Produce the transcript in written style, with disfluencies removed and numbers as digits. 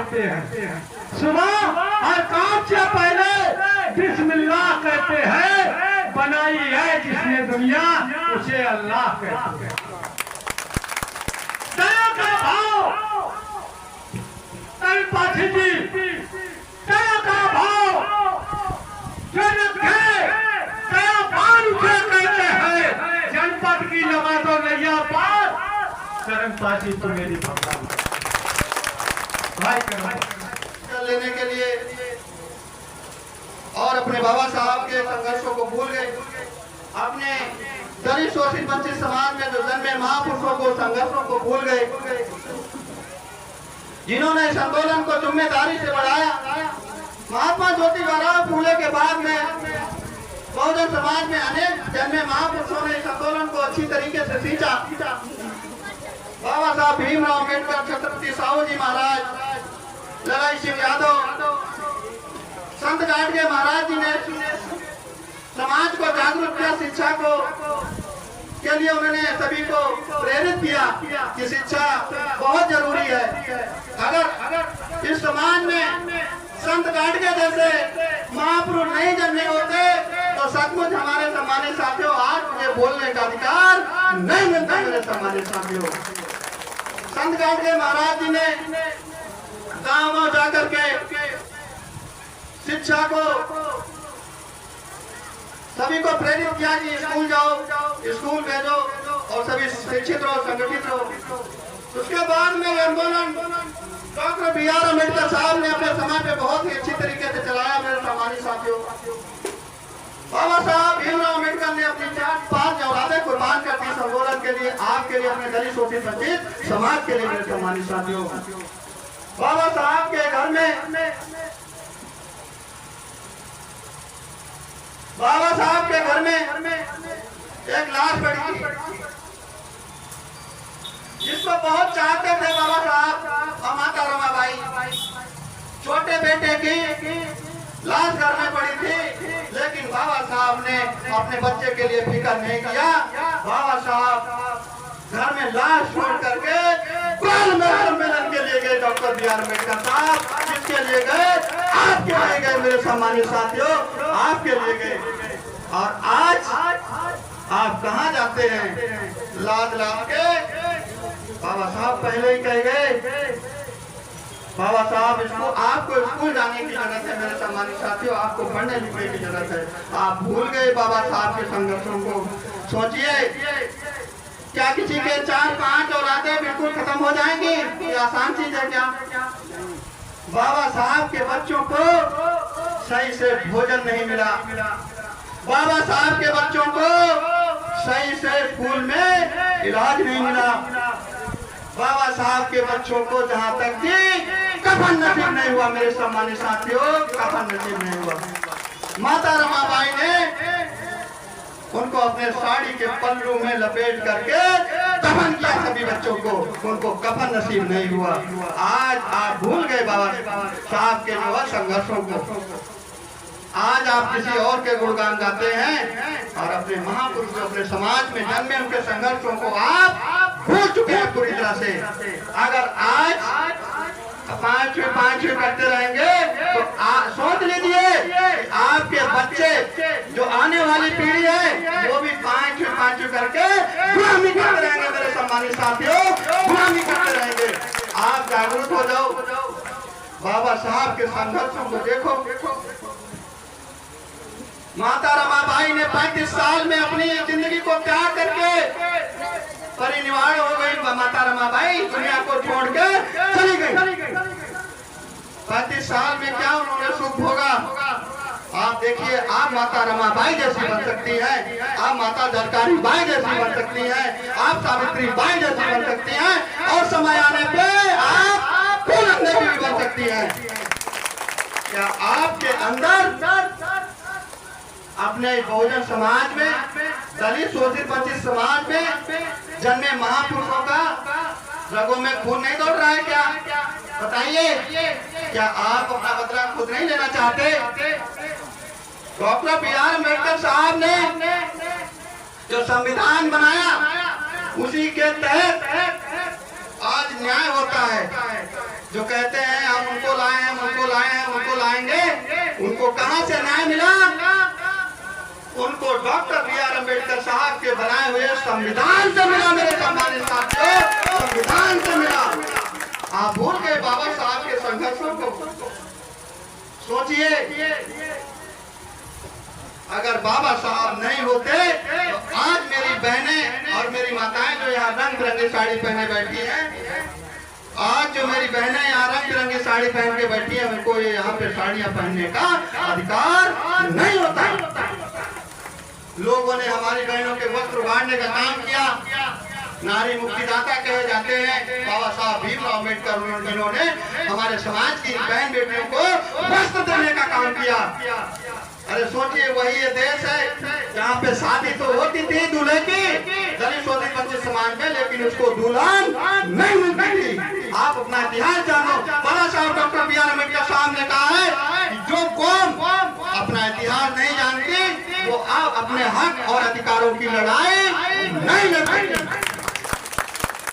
कहते हैं। सुबह हर काम से पहले बिस्मिल्लाह कहते हैं। बनाई है जिसने दुनिया उसे अल्लाह कहते हैं। दया का भाव तन पाठी जी, दया का भाव जनक है, दया पान उसे कहते हैं। जनपद की लगा दो नैया पार, शरण पाठी तो मेरी भगवान भाई कर लेने के लिए और अपने बाबा साहब के संघर्षों को भूल गए। अपने दलित शोषित वंचित समाज में जो जन्मे महापुरुषों को संघर्षों को भूल गए, जिन्होंने इस आंदोलन को जिम्मेदारी से बढ़ाया। महात्मा ज्योतिबा फूले के बाद में बहुजन समाज में अनेक जन्मे महापुरुषों ने इस आंदोलन को अच्छी तरीके से सींचा। बाबा साहब भीमराव अम्बेडकर, छत्रपति साहू जी महाराज, लड़ाई सिंह यादव, संत गाडगे महाराज जी ने समाज को जागरूक किया। शिक्षा को के लिए उन्होंने सभी को प्रेरित किया कि शिक्षा बहुत जरूरी है। अगर इस समाज में संत गाडगे जैसे महापुरुष नहीं जन्मे होते तो सचमुच हमारे सम्मानित साथियों आज मुझे बोलने का अधिकार नहीं मिलता। मेरे सम्मानित साथियों, संत गाडगे महाराज जी ने गांव जाकर के शिक्षा को सभी को प्रेरित किया कि स्कूल जाओ, स्कूल भेजो और सभी शिक्षित रहो, संगठित रहो। उसके बाद में आंदोलन डॉक्टर B.R. अम्बेडकर साहब ने अपने समाज में बहुत ही अच्छी तरीके से चलाया। मेरे सम्मानित साथियों, बाबा साहब भीमराव अम्बेडकर ने अपनी 4-5 औलादें कुर्बान कर दी इस आंदोलन के लिए, आपके लिए, अपने दलित शोषित वंचित समाज के लिए। मेरे सम्मानित साथियों, बाबा साहब के घर में एक लाश पड़ी थी जिसको बहुत चाहते थे बाबा साहब और माता रमाबाई। छोटे बेटे की लाश घर में पड़ी थी, लेकिन बाबा साहब ने अपने बच्चे के लिए फिक्र नहीं किया। बाबा साहब घर में लाश छोड़ करके सम्मेलन के लिए गए। Doctor B.R. अम्बेडकर साहब किसके लिए गए? आपके लिए गए मेरे सम्मानित साथियों, आपके लिए गए। और आज आप कहाँ जाते हैं? लाद के बाबा साहब पहले ही कह गए। बाबा साहब आपको स्कूल जाने की जरूरत है मेरे सम्मानित साथियों, आपको पढ़ने लिखने की जरूरत है। आप भूल गए बाबा साहब के संघर्षों को। सोचिए, क्या किसी के 4-5 औलादें बिल्कुल खत्म हो जाएंगी? ये आसान चीज है क्या? बाबा साहब के बच्चों को सही से भोजन नहीं मिला। बाबा साहब के बच्चों को सही से स्कूल में इलाज नहीं मिला। बाबा साहब के बच्चों को जहाँ तक कि कफन नसीब नहीं हुआ मेरे सम्मानित साथियों, कफन नसीब नहीं हुआ। माता रमाबाई ने उनको अपने साड़ी के पल्लू में लपेट करके कफन किया सभी बच्चों को, उनको कफन नसीब नहीं हुआ। आज आप भूल गए बाबा साहब के जो संघर्षों को। आज आप किसी और के गुणगान गाते हैं और अपने महापुरुष जो अपने समाज में जन्मे उनके संघर्षों को आप भूल चुके हैं पूरी तरह से। अगर आज पांचवी करते रहेंगे तो सोच लीजिए आपके बच्चे जो आने वाली पीढ़ी है वो भी पांचवी करके गुलामी करते रहेंगे मेरे सम्मानित साथियों, गुलामी करते रहेंगे। आप जागरूक हो जाओ, बाबा साहब के संघर्षों को देखो। माता रमाबाई ने 35 साल में अपनी जिंदगी को त्याग करके परिनिर्वाण हो गई। माता रमाबाई दुनिया को छोड़ के चली गई। 35 साल में क्या उन्होंने सुख भोगा? आप देखिए, आप माता रमाबाई जैसी बन सकती है, आप माता झलकारी बाई जैसी बन सकती है, आप सावित्री बाई जैसी बन सकती हैं और समय आने पे आप फूलन देवी भी बन सकती हैं। क्या आपके अंदर अपने बहुजन समाज में, दलित शोषित वंचित समाज में जन्मे महापुरुषों का रगों में खून नहीं दौड़ रहा है क्या? बताइए, क्या आप अपना बदला खुद नहीं लेना चाहते? Doctor B.R. अम्बेडकर साहब ने जो संविधान बनाया उसी के तहत आज न्याय होता है। जो कहते हैं हम को लाएंगे, उनको कहां से न्याय मिला? उनको डॉक्टर बी.आर. अम्बेडकर साहब के बनाए हुए संविधान से मिला। मेरे सम्मानित साथियों, संविधान से मिला। आप भूल गए बाबा साहब के संघर्षों को? सोचिए, अगर बाबा साहब नहीं होते तो आज मेरी बहनें और मेरी माताएं जो यहाँ रंग बिरंगी साड़ी पहने बैठी हैं, आज जो मेरी बहनें यहाँ रंग बिरंगी साड़ी पहन के बैठी है, उनको ये यहाँ पे साड़ियाँ पहनने का अधिकार नहीं होता। लोगों ने हमारी बहनों के वस्त्र उगाड़ने का काम किया। नारी मुक्तिदाता कहे जाते हैं बाबा साहब भीमराव अम्बेडकर, उन्होंने हमारे समाज की बहन बेटियों को वस्त्र देने का काम किया। अरे सोचिए, वही ये देश है जहाँ पे शादी तो होती थी दूल्हे की, दलित शोषित वंचित समाज में, लेकिन उसको दुल्हन नहीं मिलती थी। आप अपना इतिहास जानो। बाबा साहब डॉक्टर बी.आर. अम्बेडकर साहब ने कहा है कि जो कौम अपना इतिहास नहीं जानती वो आप अपने हक और अधिकारों की लड़ाई नहीं लड़ सकती।